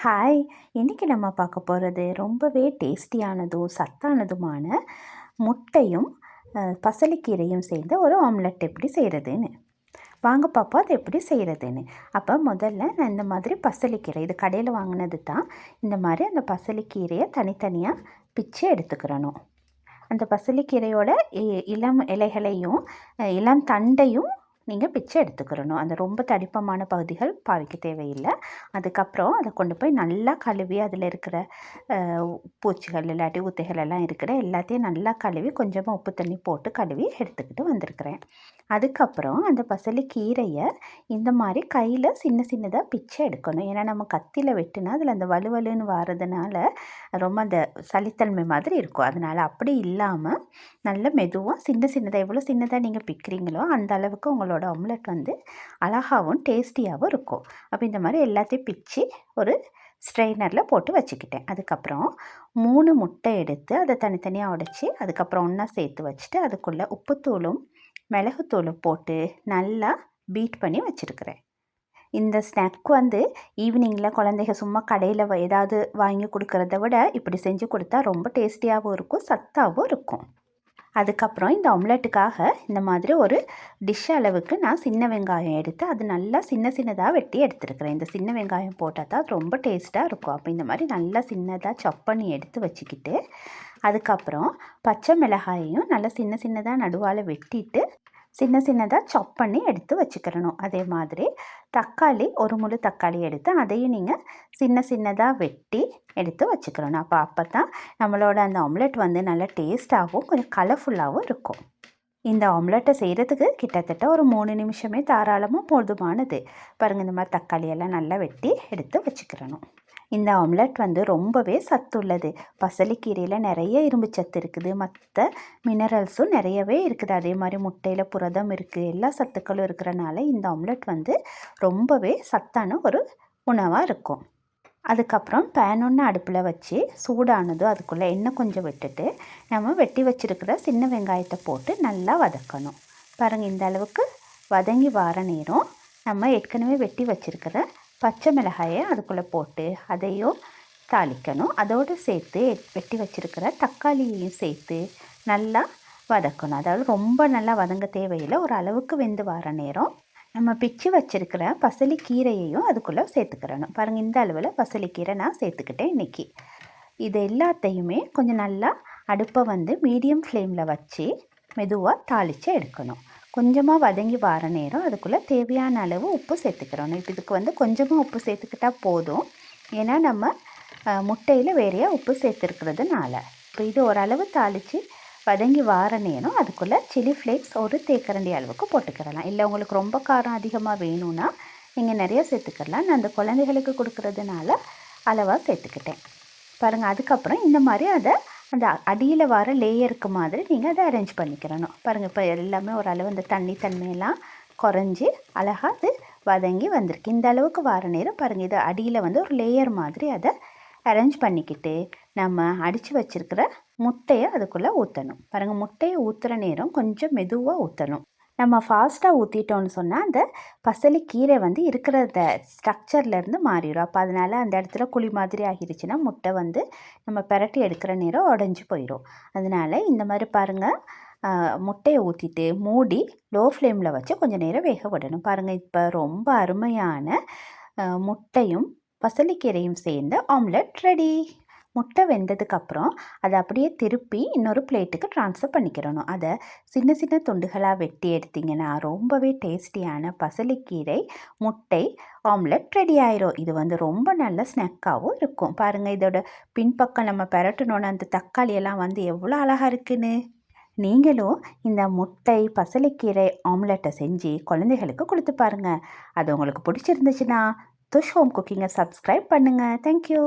Hi! இன்றைக்கி நம்ம பார்க்க போகிறது ரொம்பவே டேஸ்டியானதும் சத்தானதுமான முட்டையும் பசலைக்கீரையும் சேர்ந்த ஒரு ஆம்லெட் எப்படி செய்கிறதுன்னு வாங்க பார்ப்போம். அது எப்படி செய்கிறதுன்னு. அப்போ முதல்ல நான் இந்த மாதிரி பசலைக்கீரை, இது கடையில் வாங்கினது தான். இந்த மாதிரி அந்த பசலைக்கீரையை தனித்தனியாக பிச்சு எடுத்துக்கிறணும். அந்த பசலைக்கீரையோட இளம் இலைகளையும் இளம் தண்டையும் நீங்கள் பிச்சை எடுத்துக்கிறணும். அந்த ரொம்ப தடிப்பமான பகுதிகள் பாவிக்க தேவையில்லை. அதுக்கப்புறம் அதை கொண்டு போய் நல்லா கழுவி அதில் இருக்கிற பூச்சிகள் இல்லாட்டி ஊத்தைகள் எல்லாம் இருக்கிற எல்லாத்தையும் நல்லா கழுவி கொஞ்சமாக உப்பு தண்ணி போட்டு கழுவி எடுத்துக்கிட்டு வந்திருக்கிறேன். அதுக்கப்புறம் அந்த பசலைக்கீரையை இந்த மாதிரி கையில் சின்ன சின்னதாக பிச்சை எடுக்கணும். ஏன்னா நம்ம கத்தியில் வெட்டினா அதில் அந்த வலுவலுன்னு வாரதுனால ரொம்ப அந்த சளித்தன்மை மாதிரி இருக்கும். அதனால் அப்படி இல்லாமல் நல்ல மெதுவாக சின்ன சின்னதாக எவ்வளோ சின்னதாக நீங்கள் பிக்கிறீங்களோ அந்த அளவுக்கு உங்களோட ஆம்லெட் வந்து அழகாகவும் டேஸ்டியாகவும் இருக்கும். அப்போ இந்த மாதிரி எல்லாத்தையும் பிச்சு ஒரு ஸ்ட்ரெயினரில் போட்டு வச்சுக்கிட்டேன். அதுக்கப்புறம் 3 முட்டை எடுத்து அதை தனித்தனியாக உடைச்சி அதுக்கப்புறம் ஒன்றா சேர்த்து வச்சுட்டு அதுக்குள்ளே உப்புத்தூளும் மிளகுத்தூளும் போட்டு நல்லா பீட் பண்ணி வச்சுருக்கிறேன். இந்த ஸ்நாக் வந்து ஈவினிங்கில் குழந்தைங்க சும்மா கடையில் ஏதாவது வாங்கி கொடுக்குறத விட இப்படி செஞ்சு கொடுத்தா ரொம்ப டேஸ்டியாகவும் இருக்கும், சத்தாகவும் இருக்கும். அதுக்கப்புறம் இந்த ஆம்லெட்டுக்காக இந்த மாதிரி ஒரு டிஷ் அளவுக்கு நான் சின்ன வெங்காயம் எடுத்து அது நல்லா சின்ன சின்னதாக வெட்டி எடுத்துருக்கிறேன். இந்த சின்ன வெங்காயம் போட்டால் தான் ரொம்ப டேஸ்ட்டாக இருக்கும். அப்போ இந்த மாதிரி நல்லா சின்னதாக சாப் பண்ணி எடுத்து வச்சுக்கிட்டு அதுக்கப்புறம் பச்சை மிளகாயையும் நல்லா சின்ன சின்னதாக நடுவால் வெட்டிட்டு சின்ன சின்னதாக சாப் பண்ணி எடுத்து வச்சுக்கிறணும். அதே மாதிரி தக்காளி, ஒரு முழு தக்காளி எடுத்து அதையும் நீங்கள் சின்ன சின்னதாக வெட்டி எடுத்து வச்சுக்கிறணும். அப்போ தான் நம்மளோட அந்த ஆம்லெட் வந்து நல்லா டேஸ்ட்டாகவும் கொஞ்சம் கலர்ஃபுல்லாகவும் இருக்கும். இந்த ஆம்லெட்டை செய்கிறதுக்கு கிட்டத்தட்ட ஒரு 3 நிமிஷமே தாராளமாக போதுமானது. பாருங்கள், இந்த மாதிரி தக்காளியெல்லாம் நல்லா வெட்டி எடுத்து வச்சுக்கிறணும். இந்த ஆம்லெட் வந்து ரொம்பவே சத்துள்ளது. பசலைக்கீரையில் நிறைய இரும்பு சத்து இருக்குது, மற்ற மினரல்ஸும் நிறையவே இருக்குது. அதே மாதிரி முட்டையில் புரதம் இருக்குது, எல்லா சத்துக்களும் இருக்கிறனால இந்த ஆம்லெட் வந்து ரொம்பவே சத்தான ஒரு உணவாக இருக்கும். அதுக்கப்புறம் பேன் ஒன்று அடுப்பில் வச்சு சூடானதும் அதுக்குள்ளே எண்ணெய் கொஞ்சம் விட்டுட்டு நம்ம வெட்டி வச்சுருக்கிற சின்ன வெங்காயத்தை போட்டு நல்லா வதக்கணும். பாருங்கள், இந்த அளவுக்கு வதங்கி வார நேரம் நம்ம ஏற்கனவே வெட்டி வச்சுருக்கிற பச்சை மிளகாயை அதுக்குள்ளே போட்டு அதையும் தாளிக்கணும். அதோடு சேர்த்து வெட்டி வச்சுருக்கிற தக்காளியையும் சேர்த்து நல்லா வதக்கணும். அதாவது ரொம்ப நல்லா வதங்க தேவையில்லை, ஒரு அளவுக்கு வெந்து வர நேரம் நம்ம பிச்சு வச்சுருக்கிற பசலைக்கீரையையும் அதுக்குள்ளே சேர்த்துக்கிறணும். பாருங்கள், இந்த அளவில் பசலைக்கீரை நான் சேர்த்துக்கிட்டேன் இன்றைக்கி. இது எல்லாத்தையுமே கொஞ்சம் நல்லா அடுப்பை வந்து மீடியம் ஃப்ளேமில் வச்சு மெதுவாக தாளித்து எடுக்கணும். கொஞ்சமாக வதங்கி வர நேரம் அதுக்குள்ளே தேவையான அளவு உப்பு சேர்த்துக்கிறணும். இப்போ இதுக்கு வந்து கொஞ்சமாக உப்பு சேர்த்துக்கிட்டால் போதும், ஏன்னா நம்ம முட்டையில் வேறையாக உப்பு சேர்த்துருக்கிறதுனால. இப்போ இது ஓரளவு தாளித்து வதங்கி வார நேரம் அதுக்குள்ளே சில்லி ஃப்ளேக்ஸ் ஒரு தேக்கரண்டி அளவுக்கு போட்டுக்கிறலாம். இல்லை உங்களுக்கு ரொம்ப காரம் அதிகமாக வேணும்னா நீங்கள் நிறைய சேர்த்துக்கலாம். நான் அந்த குழந்தைகளுக்கு கொடுக்குறதுனால அளவாக சேர்த்துக்கிட்டேன். பாருங்கள், அதுக்கப்புறம் இந்த மாதிரி அதை அந்த அடியில் வர லேயருக்கு மாதிரி நீங்கள் அதை அரேஞ்ச் பண்ணிக்கிறணும். பாருங்கள், இப்போ எல்லாமே ஓரளவு அந்த தன்மையெல்லாம் குறைஞ்சி அழகாக அது வதங்கி வந்திருக்கு. இந்த அளவுக்கு வர நேரம் பாருங்கள், இது அடியில் வந்து ஒரு லேயர் மாதிரி அதை அரேஞ்ச் பண்ணிக்கிட்டு நம்ம அடித்து வச்சுருக்கிற முட்டையை அதுக்குள்ளே ஊற்றணும். பாருங்கள், முட்டையை ஊற்றுற நேரம் கொஞ்சம் மெதுவாக ஊற்றணும். நம்ம ஃபாஸ்ட்டாக ஊற்றிட்டோன்னு சொன்னால் அந்த பசலைக்கீரை வந்து இருக்கிற ஸ்ட்ரக்சர்லேருந்து மாறிடும். அப்போ அதனால் அந்த இடத்துல குழி மாதிரி ஆகிடுச்சுன்னா முட்டை வந்து நம்ம பிரட்டி எடுக்கிற நேரம் உடஞ்சி போயிடும். அதனால் இந்த மாதிரி பாருங்கள், முட்டையை ஊற்றிட்டு மூடி லோ ஃப்ளேமில் வச்சு கொஞ்சம் நேரம் வேக விடணும். பாருங்கள், இப்போ ரொம்ப அருமையான முட்டையும் பசலைக்கீரையும் சேர்ந்த ஆம்லெட் ரெடி. முட்டை வெந்ததுக்கப்புறம் அதை அப்படியே திருப்பி இன்னொரு பிளேட்டுக்கு ட்ரான்ஸ்ஃபர் பண்ணிக்கிறணும். அதை சின்ன சின்ன துண்டுகளாக வெட்டி எடுத்திங்கன்னா ரொம்பவே டேஸ்டியான பசலைக்கீரை முட்டை ஆம்லெட் ரெடி ஆயிரும். இது வந்து ரொம்ப நல்ல ஸ்நாக்காகவும் இருக்கும். பாருங்கள், இதோட பின்பக்கம் நம்ம பெரட்டணுன்னு அந்த தக்காளியெல்லாம் வந்து எவ்வளோ அழகாக இருக்குன்னு. நீங்களும் இந்த முட்டை பசலைக்கீரை ஆம்லெட்டை செஞ்சு குழந்தைகளுக்கு கொடுத்து பாருங்கள். அது உங்களுக்கு பிடிச்சிருந்துச்சுன்னா துஷ் ஹோம் குக்கிங்கை சப்ஸ்கிரைப் பண்ணுங்கள். தேங்க்யூ.